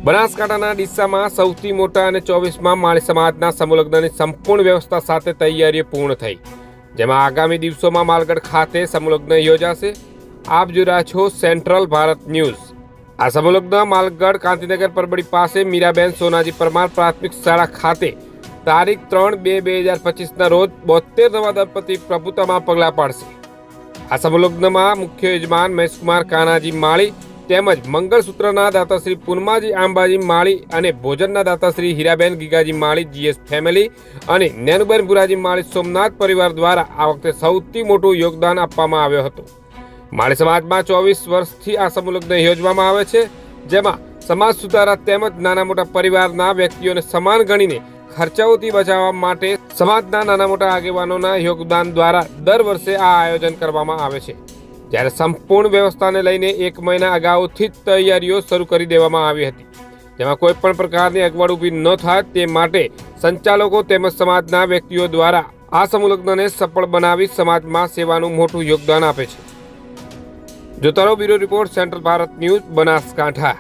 બનાસકાંઠાના ડીસામાં સૌથી મોટા અને 24માં માળી સમાજના સમૂહલગ્નની સંપૂર્ણ વ્યવસ્થા સાથે તૈયારીઓ પૂર્ણ થઈ, જેમાં આગામી દિવસોમાં માલગઢ ખાતે સમૂહલગ્ન યોજાશે। આપ જોઈ રહ્યા છો સેન્ટ્રલ ભારત ન્યૂઝ। આ સમૂહલગ્ન માલગઢ કાંતિનગર પરબડી પાસે મીરાબેન સોનાજી પરમાર પ્રાથમિક શાળા ખાતે તારીખ 3/2/2025ના રોજ 72 નવા દંપતી પ્રભુતામાં પગલાં પાડશે। આ સમૂહલગ્નમાં મુખ્ય યજમાન મહેશકુમાર કાનાજી માળી તેમજ મંગળસૂત્રના દાતા શ્રી પૂનમાજી આંબાજી માળી અને ભોજનના દાતા શ્રી હીરાબેન ગીગાજી માળી જીએસ ફેમિલી અને નેનુબેન બુરાજી માળી સોમનાથ પરિવાર દ્વારા આ વખતે સૌથી મોટું યોગદાન આપવામાં આવ્યો હતો। માળી સમાજમાં 24 વર્ષથી આ સમૂહલગ્ન યોજવામાં આવે છે, જેમાં સમાજ સુધારા તેમજ નાના મોટા પરિવારના વ્યક્તિઓને સમાન ગણીને ખર્ચાઓથી બચાવવા માટે સમાજના નાના મોટા આગેવાનોના યોગદાન દ્વારા દર વર્ષે આ આયોજન કરવામાં આવે છે। જ્યારે સંપૂર્ણ વ્યવસ્થાને લઈને 1 મહિના અગાઉથી જ તૈયારીઓ શરૂ કરી દેવામાં આવી હતી, જેમાં કોઈ પણ પ્રકારની અગવડ ઊભી ન થાય તે માટે સંચાલકો તેમજ સમાજના વ્યક્તિઓ દ્વારા આ સમૂહલગ્નને સફળ બનાવી સમાજમાં સેવાનું મોટું યોગદાન આપે છે। જોતા રહો bureau report central Bharat news Banaskantha.